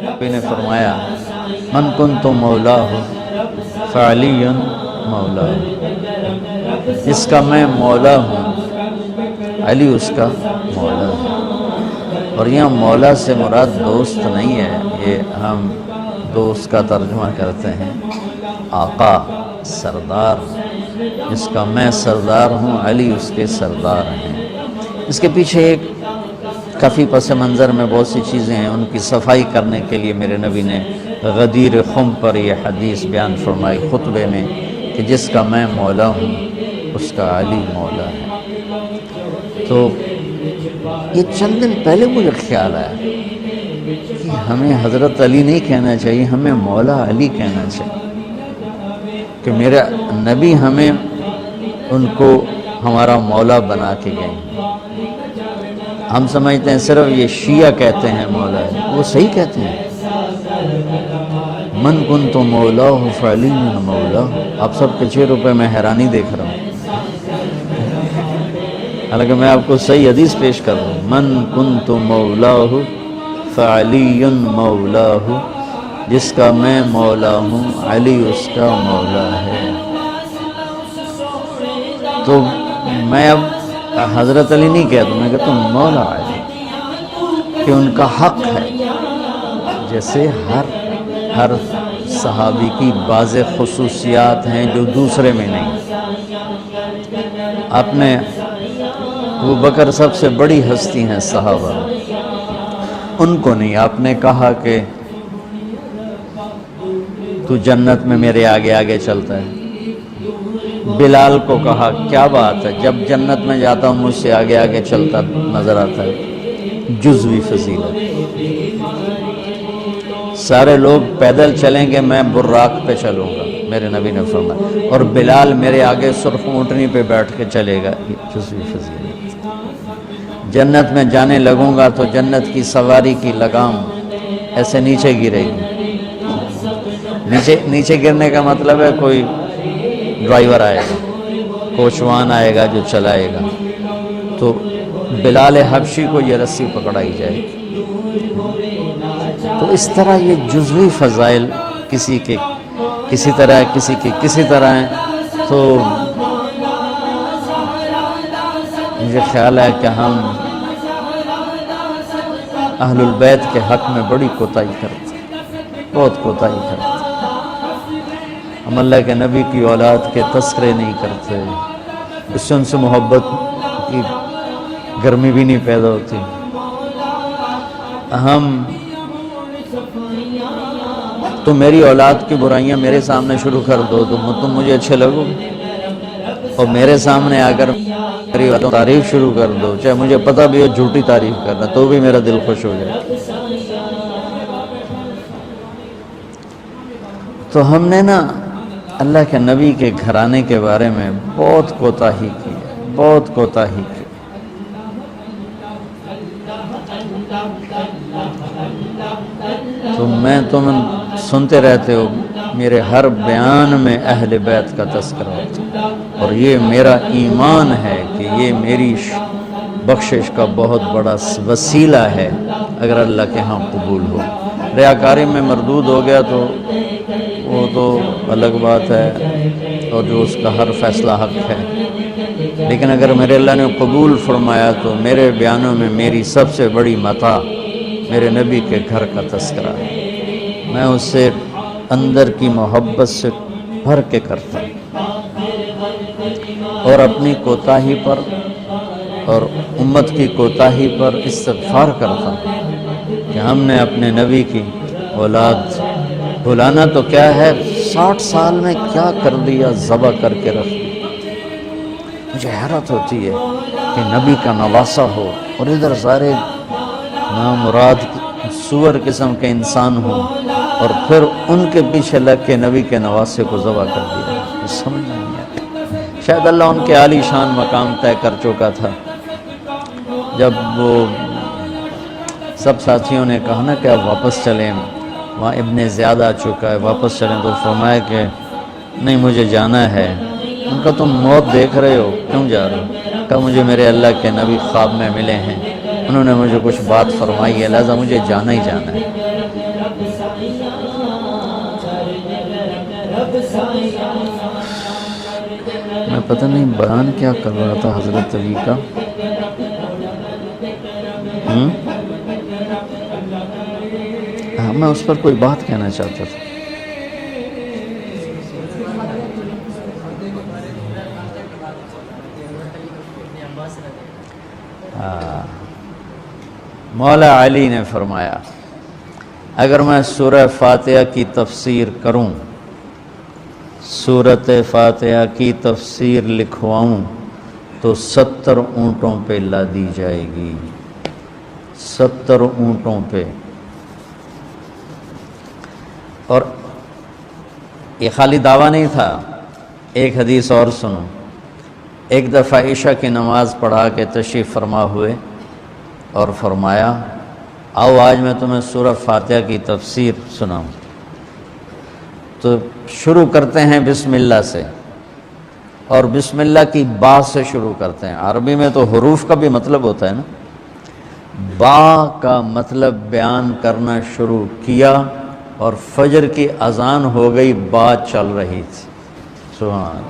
نبی نے فرمایا من کنت مولاہ فعلی مولا، جس کا میں مولا ہوں علی اس کا مولا ہے۔ اور یہاں مولا سے مراد دوست نہیں ہے، یہ ہم دوست کا ترجمہ کرتے ہیں آقا، سردار، جس کا میں سردار ہوں علی اس کے سردار ہیں۔ اس کے پیچھے ایک کافی پس منظر میں بہت سی چیزیں ہیں، ان کی صفائی کرنے کے لیے میرے نبی نے غدیر خم پر یہ حدیث بیان فرمائی خطبے میں کہ جس کا میں مولا ہوں اس کا علی مولا ہے۔ تو یہ چند دن پہلے مجھے خیال آیا کہ ہمیں حضرت علی نہیں کہنا چاہیے، ہمیں مولا علی کہنا چاہیے، کہ میرا نبی ہمیں ان کو ہمارا مولا بنا کے گئے۔ ہم سمجھتے ہیں صرف یہ شیعہ کہتے ہیں مولا ہے، وہ صحیح کہتے ہیں، من کنت مولاہ فعلی مولا۔ آپ سب کے چہروں پہ میں حیرانی دیکھ رہا ہوں، حالانکہ میں آپ کو صحیح حدیث پیش کر رہا ہوں، من کنت مولاہ فعلی مولاہ، جس کا میں مولا ہوں علی اس کا مولا ہے۔ تو میں اب حضرت علی نہیں کہتا، میں کہتا ہوں مولا علی، کہ ان کا حق ہے، جیسے ہر صحابی کی بعض خصوصیات ہیں جو دوسرے میں نہیں۔ آپ نے ابو بکر سب سے بڑی ہستی ہیں صحابہ، ان کو نہیں، آپ نے کہا کہ تو جنت میں میرے آگے آگے چلتا ہے۔ بلال کو کہا کیا بات ہے، جب جنت میں جاتا ہوں مجھ سے آگے آگے چلتا نظر آتا ہے، جزوی فضیلت۔ سارے لوگ پیدل چلیں گے، میں براق پہ چلوں گا، میرے نبی نے فرمایا، اور بلال میرے آگے سرخ اونٹنی پہ بیٹھ کے چلے گا، یہ جزوی فضیلت۔ جنت میں جانے لگوں گا تو جنت کی سواری کی لگام ایسے نیچے گرے گی۔ نیچے گرنے کا مطلب ہے کوئی ڈرائیور آئے گا، کوچوان آئے گا جو چلائے گا، تو بلال حبشی کو یہ رسی پکڑائی جائے گی۔ تو اس طرح یہ جزوی فضائل کسی کے کسی طرح، کسی کے کسی طرح ہیں۔ تو مجھے خیال ہے کہ ہم اہل البیت کے حق میں بڑی کوتاہی کرتے ہیں، بہت کوتاہی کرتے ہیں۔ ہم اللہ کے نبی کی اولاد کے تذکرے نہیں کرتے، اس سے ان سے محبت کی گرمی بھی نہیں پیدا ہوتی۔ تم میری اولاد کی برائیاں میرے سامنے شروع کر دو تو تم مجھے اچھے لگو، اور میرے سامنے آ کر میری تعریف شروع کر دو، چاہے مجھے پتہ بھی ہو جھوٹی تعریف کرنا، تو بھی میرا دل خوش ہو جائے۔ تو ہم نے نا اللہ کے نبی کے گھرانے کے بارے میں بہت کوتاہی کی، بہت کوتاہی کی۔ تم سنتے رہتے ہو، میرے ہر بیان میں اہل بیت کا تذکرہ ہوتا ہے، اور یہ میرا ایمان ہے کہ یہ میری بخشش کا بہت بڑا وسیلہ ہے اگر اللہ کے ہاں قبول ہو۔ ریاکاری میں مردود ہو گیا تو وہ تو الگ بات ہے، اور جو اس کا ہر فیصلہ حق ہے، لیکن اگر میرے اللہ نے قبول فرمایا تو میرے بیانوں میں میری سب سے بڑی متاع میرے نبی کے گھر کا تذکرہ ہے۔ میں اس سے اندر کی محبت سے بھر کے کرتا ہوں، اور اپنی کوتاہی پر اور امت کی کوتاہی پر استغفار کرتا ہوں کہ ہم نے اپنے نبی کی اولاد بھلانا تو کیا ہے، 60 سال میں کیا کر دیا، ذبح کر کے رکھ دیا۔ مجھے حیرت ہوتی ہے کہ نبی کا نواسہ ہو اور ادھر سارے نامراد سور قسم کے انسان ہوں، اور پھر ان کے پیچھے لگ کے نبی کے نواسے کو ذبح کر دیا۔ یہ سمجھ نہیں آتا۔ شاید اللہ ان کے عالی شان مقام طے کر چکا تھا۔ جب وہ سب ساتھیوں نے کہا نا کہ اب واپس چلیں، وہاں ابن زیاد آ چکا ہے، واپس چلیں، تو فرمایا کہ نہیں مجھے جانا ہے۔ ان کا تم موت دیکھ رہے ہو، کیوں جا رہے ہو؟ کہا مجھے میرے اللہ کے نبی خواب میں ملے ہیں، انہوں نے مجھے کچھ بات فرمائی ہے، لہذا مجھے جانا ہی جانا ہے۔ پتہ نہیں بیان کیا کر رہا تھا حضرت علی کا. میں اس پر کوئی بات کہنا چاہتا تھا. مولا علی نے فرمایا اگر میں سورہ فاتحہ کی تفسیر کروں، سورۃ فاتحہ کی تفسیر لکھواؤں تو 70 اونٹوں پہ لادی جائے گی، 70 اونٹوں پہ. اور یہ خالی دعویٰ نہیں تھا. ایک حدیث اور سنو. ایک دفعہ عشاء کی نماز پڑھا کے تشریف فرما ہوئے اور فرمایا آؤ آج میں تمہیں سورہ فاتحہ کی تفسیر سناؤں. تو شروع کرتے ہیں بسم اللہ سے، اور بسم اللہ کی با سے شروع کرتے ہیں. عربی میں تو حروف کا بھی مطلب ہوتا ہے نا. با کا مطلب بیان کرنا شروع کیا اور فجر کی اذان ہو گئی، با چل رہی تھی. سبحان